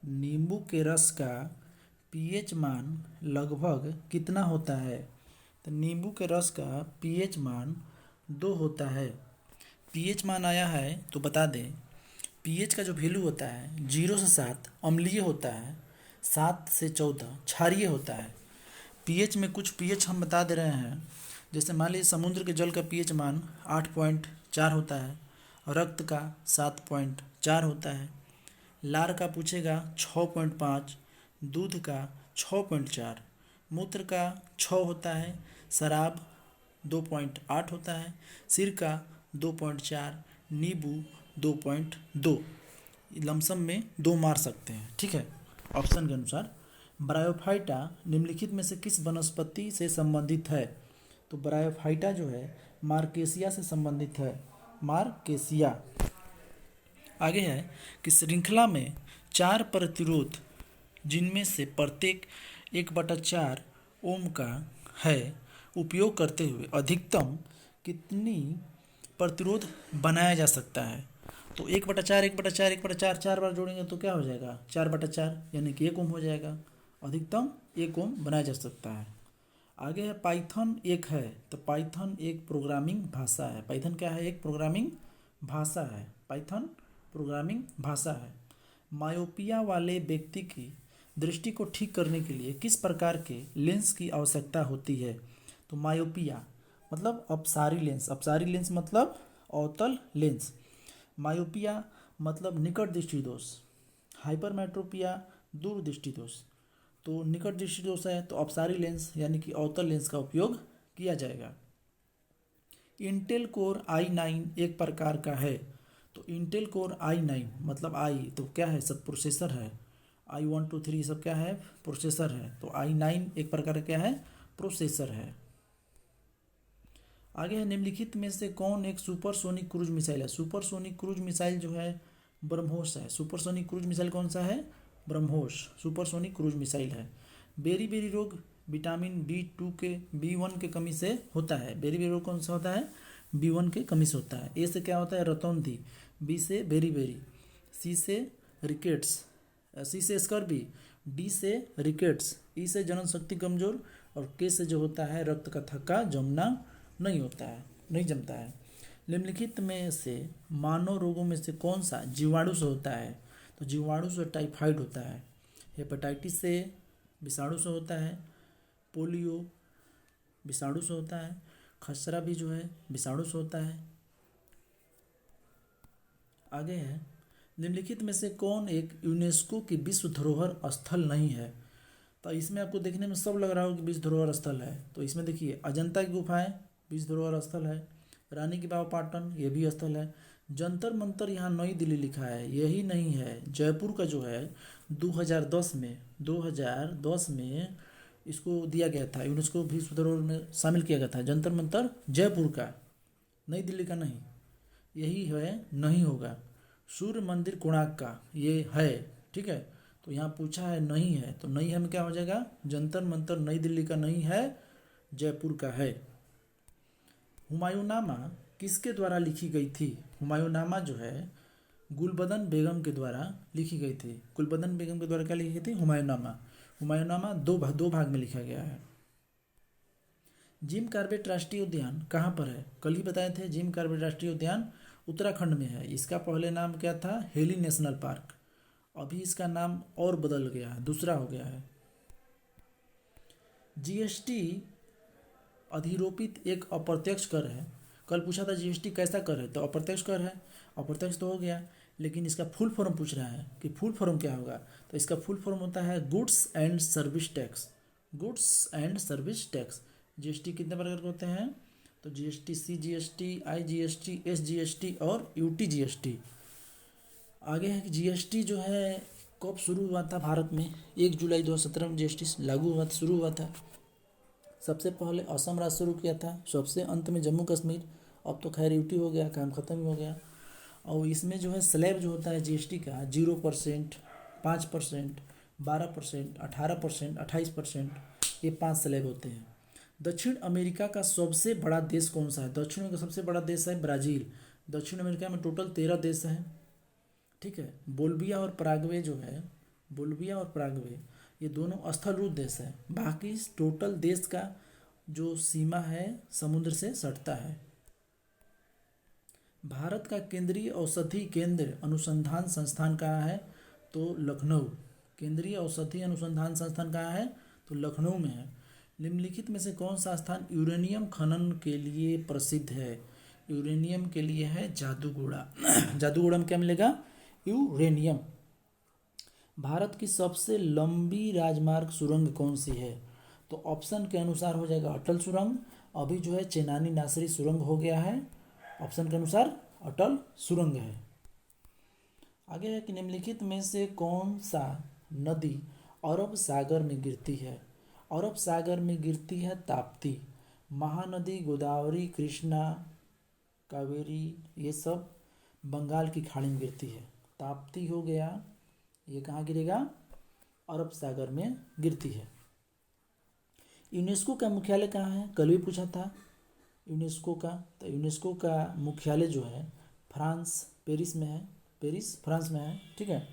नींबू के रस का पीएच मान लगभग कितना होता है? तो नींबू के रस का पीएच मान 2 होता है। पीएच मान आया है तो बता दें। पीएच का जो वैल्यू होता है 0 से 7 अम्लीय होता है, 7 से 14 क्षारीय होता है। पीएच में कुछ पीएच हम बता दे रहे हैं। जैसे मान लीजिए समुद्र के जल का पीएच मान 8.4 होता है, रक्त का 7.4 होता है, लार का पूछेगा 6.5, दूध का 6.4, मूत्र का 6 होता है, शराब 2.8 होता है, सिर का 2.4, नींबू 2.2। लमसम में 2 मार सकते हैं, ठीक है। ऑप्शन के अनुसार ब्रायोफाइटा निम्नलिखित में से किस वनस्पति से संबंधित है? तो ब्रायोफाइटा जो है मार्केसिया से संबंधित है, मार्केसिया। आगे है कि श्रृंखला में 4 प्रतिरोध जिनमें से प्रत्येक 1/4 ओम का है उपयोग करते हुए अधिकतम कितनी प्रतिरोध बनाया जा सकता है? तो 1/4 1/4 1/4 4 बार जोड़ेंगे तो क्या हो जाएगा? 4/4 यानी कि 1 ओम हो जाएगा। अधिकतम 1 ओम बनाया जा सकता है। आगे है पाइथन एक है, तो पाइथन एक प्रोग्रामिंग भाषा है। पाइथन क्या है? एक प्रोग्रामिंग भाषा है। पाइथन प्रोग्रामिंग भाषा है। मायोपिया वाले व्यक्ति की दृष्टि को ठीक करने के लिए किस प्रकार के लेंस की आवश्यकता होती है? तो मायोपिया मतलब अपसारी लेंस, अपसारी लेंस मतलब अवतल लेंस। मायोपिया मतलब निकट दृष्टि दोष। हाइपरमेट्रोपिया दूर दृष्टि दोष। तो निकट दृष्टि दोष है तो अपसारी लेंस यानी कि अवतल लेंस का उपयोग किया जाएगा। इंटेल कोर i9 एक प्रकार का है। तो इंटेल कोर i9 मतलब आई तो क्या है? सब प्रोसेसर है। i1 2 3 सब क्या है? प्रोसेसर है। तो i9 एक प्रकार का क्या है? प्रोसेसर है। आगे है निम्नलिखित में से कौन एक सुपरसोनिक क्रूज मिसाइल है? सुपरसोनिक क्रूज मिसाइल जो है ब्रह्मोस है। सुपरसोनिक क्रूज मिसाइल कौन सा है? ब्रह्मोस सुपरसोनिक क्रूज मिसाइल है। बेरी बेरी रोग विटामिन B2 के B1 के कमी से होता है। बेरी बेरी रोग कौन सा होता है? B1 के कमी से होता है। ए से क्या होता है? रतौंधी। बी से बेरी बेरी। सी से रिकेट्स। सी से स्कर्बी। डी से रिकेट्स। ई से जनन शक्ति कमजोर। और के से जो होता है रक्त का थक्का जमना नहीं होता है, नहीं जमता है। निम्नलिखित में से मानव रोगों में से कौन सा जीवाणु से होता है? तो जीवाणु से टाइफाइड होता है। हेपेटाइटिस से विषाणु से होता है। पोलियो विषाणु से होता है। खसरा भी जो है विषाणु से होता है। आगे है निम्नलिखित में से कौन एक यूनेस्को की विश्व धरोहर स्थल नहीं है? तो इसमें आपको देखने में सब लग रहा हो कि विश्व धरोहर स्थल है। तो इसमें देखिए अजंता की गुफाएं विश्व धरोहर स्थल है। रानी की बाव पाटन ये भी स्थल है। जंतर मंतर यहाँ नई दिल्ली लिखा है, यही नहीं है। जयपुर का जो है 2010 में इसको दिया गया था, यूनेस्को विश्व धरोहर में शामिल किया गया था। जंतर मंतर जयपुर का, नई दिल्ली का नहीं। यही है नहीं होगा। सूर्य मंदिर कोणार्क का ये है, ठीक है। तो यहाँ पूछा है नहीं है, तो नहीं है में क्या हो जाएगा? जंतर मंतर नई दिल्ली का नहीं है, जयपुर का है। हुमायूंनामा किसके द्वारा लिखी गई थी? हुमायूंनामा जो है गुलबदन बेगम के द्वारा लिखी गई थी। गुलबदन बेगम के द्वारा क्या लिखी गई थी? हुमायूंनामा। हुमायूंनामा दो भाग में लिखा गया है। जिम कॉर्बेट राष्ट्रीय उद्यान कहाँ पर है? कल ही बताए थे जिम कॉर्बेट राष्ट्रीय उद्यान उत्तराखंड में है। इसका पहले नाम क्या था? Heli national park. अभी इसका नाम और बदल गया है, दूसरा हो गया है। जीएसटी अधिरोपित एक अप्रत्यक्ष कर है। कल पूछा था जीएसटी कैसा कर है, तो अप्रत्यक्ष कर है। अप्रत्यक्ष तो हो गया, लेकिन इसका फुल फॉर्म पूछ रहा है कि फुल फॉर्म क्या होगा। तो इसका फुल फॉर्म होता है goods and service tax. Goods and service tax. GST कितने प्रकार के होते हैं? तो जीएसटी, सीजीएसटी, आईजीएसटी, एसजीएसटी और यूटीजीएसटी। आगे है कि जीएसटी जो है कब शुरू हुआ था भारत में? 1 जुलाई 2017 में जीएसटी लागू हुआ था, शुरू हुआ था। सबसे पहले असम राज्य शुरू किया था, सबसे अंत में जम्मू कश्मीर। अब तो खैर यूटी हो गया, काम खत्म ही हो गया। और इसमें जो है स्लैब जो होता है जीएसटी का 0%, 5%, 12%, 18%, 28%, ये 5 स्लैब होते हैं। दक्षिण अमेरिका का सबसे बड़ा देश कौन सा है? दक्षिण का सबसे बड़ा देश है ब्राज़ील। दक्षिण अमेरिका में टोटल 13 देश हैं, ठीक है। बोल्विया और पराग्वे जो है, बोल्विया और पराग्वे ये दोनों स्थल रूप देश है। बाकी टोटल देश का जो सीमा है समुद्र से सटता है। भारत का केंद्रीय औषधि केंद्र अनुसंधान संस्थान कहाँ है? तो लखनऊ। केंद्रीय औषधि अनुसंधान संस्थान कहाँ है? तो लखनऊ में है। निम्नलिखित में से कौन सा स्थान यूरेनियम खनन के लिए प्रसिद्ध है? यूरेनियम के लिए है जादूगोड़ा। जादूगोड़ा में क्या मिलेगा? यूरेनियम। भारत की सबसे लंबी राजमार्ग सुरंग कौन सी है? तो ऑप्शन के अनुसार हो जाएगा अटल सुरंग। अभी जो है चेनानी नासरी सुरंग हो गया है। ऑप्शन के अनुसार अटल सुरंग है। आगे है कि निम्नलिखित में से कौन सा नदी अरब सागर में गिरती है? अरब सागर में गिरती है ताप्ती। महानदी गोदावरी, कृष्णा, कावेरी ये सब बंगाल की खाड़ी में गिरती है। ताप्ती हो गया, ये कहाँ गिरेगा? अरब सागर में गिरती है। यूनेस्को का मुख्यालय कहाँ है? कल भी पूछा था यूनेस्को का। तो यूनेस्को का मुख्यालय जो है फ्रांस, पेरिस में है। पेरिस फ्रांस में है। ठीक है।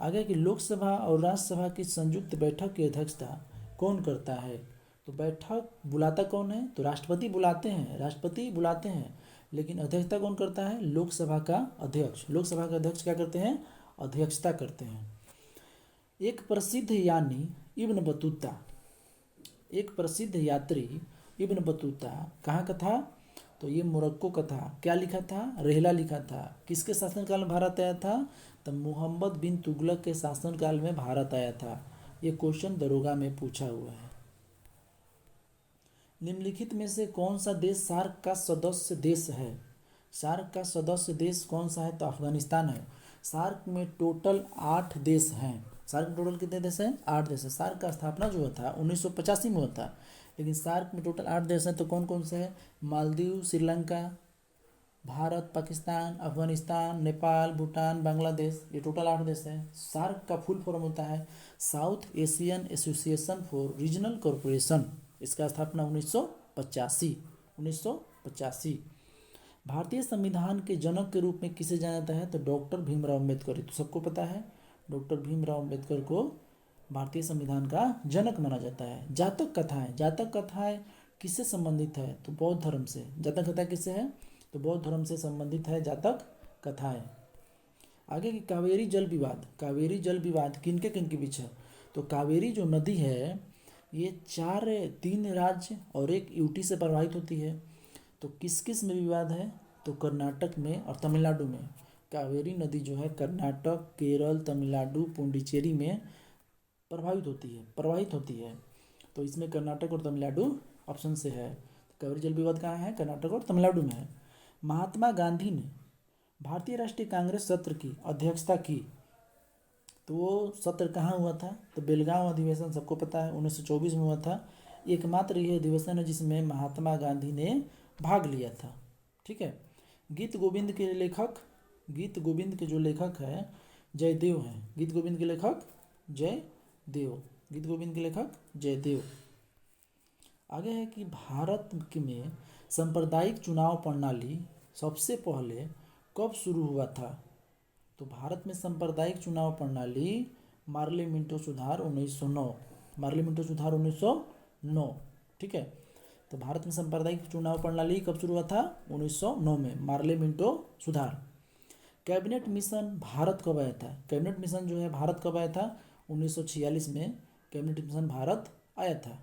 आगे कि लोकसभा और राज्यसभा की संयुक्त बैठक की अध्यक्षता कौन करता है? तो बैठक बुलाता कौन है? तो राष्ट्रपति बुलाते हैं, राष्ट्रपति बुलाते हैं, लेकिन अध्यक्षता कौन करता है? लोकसभा का अध्यक्ष। लोकसभा का अध्यक्ष क्या करते हैं? अध्यक्षता करते हैं। एक प्रसिद्ध यानी इब्न बतूता, एक प्रसिद्ध यात्री इब्न बतूता कहाँ का था? तो ये मोरक्को का था। क्या लिखा था? रेहला लिखा था। किसके शासनकाल में भारत आया था? तो मोहम्मद बिन तुगलक के शासनकाल में भारत आया था। ये क्वेश्चन दरोगा में पूछा हुआ है। निम्नलिखित में से कौन सा देश सार्क का सदस्य देश है? सार्क का सदस्य देश कौन सा है? तो अफगानिस्तान है। सार्क में टोटल 8 देश हैं। सार्क में टोटल कितने देश हैं? 8 देश है। सार्क का स्थापना जो हुआ था 1985 में हुआ था, लेकिन सार्क में टोटल 8 देश हैं। तो कौन कौन से हैं? मालदीव, श्रीलंका, भारत, पाकिस्तान, अफगानिस्तान, नेपाल, भूटान, बांग्लादेश, ये टोटल 8 देश हैं। सार्क का फुल फॉर्म होता है south Asian association for regional corporation. इसका स्थापना 1985। भारतीय संविधान के जनक के रूप में किसे जाना जाता है? तो डॉक्टर भीमराव अम्बेडकर। तो सबको पता है डॉक्टर भीमराव अम्बेडकर को भारतीय संविधान का जनक माना जाता है। जातक कथाएं, जातक कथाएं किससे संबंधित है? तो बौद्ध धर्म से। जातक कथा किससे है? तो बौद्ध धर्म से संबंधित है जातक कथाएं। आगे की कावेरी जल विवाद, कावेरी जल विवाद किनके किनके बीच है? तो कावेरी जो नदी है ये 3 राज्य और एक यूटी से प्रवाहित होती है। तो किस किस में विवाद है? तो कर्नाटक में और तमिलनाडु में। कावेरी नदी जो है कर्नाटक, केरल, तमिलनाडु, पुडुचेरी में प्रवाहित होती है। तो इसमें कर्नाटक और तमिलनाडु ऑप्शन से है। कावेरी जल विवाद कहाँ है? कर्नाटक और तमिलनाडु में है। महात्मा गांधी ने भारतीय राष्ट्रीय कांग्रेस सत्र की अध्यक्षता की, तो वो सत्र कहाँ हुआ था? तो बेलगांव अधिवेशन, सबको पता है 1924 में हुआ था। एकमात्र यह अधिवेशन है जिसमें महात्मा गांधी ने भाग लिया था। ठीक है। गीत गोविंद के लेखक, गीत गोविंद के जो लेखक हैं जयदेव हैं। गीत गोविंद के लेखक जयदेव, गीत गोविंद के लेखक जयदेव। आगे है कि भारत में सांप्रदायिक चुनाव प्रणाली सबसे पहले कब शुरू हुआ था? तो भारत में सांप्रदायिक चुनाव प्रणाली मार्ले मिंटो सुधार 1909, मार्ले मिंटो सुधार 1909। ठीक है। तो भारत में सांप्रदायिक चुनाव प्रणाली कब शुरू हुआ था? 1909 में, मार्ले मिंटो सुधार। कैबिनेट मिशन भारत कब आया था? कैबिनेट मिशन जो है भारत कब आया था? 1946 में कैबिनेट मिशन भारत आया था।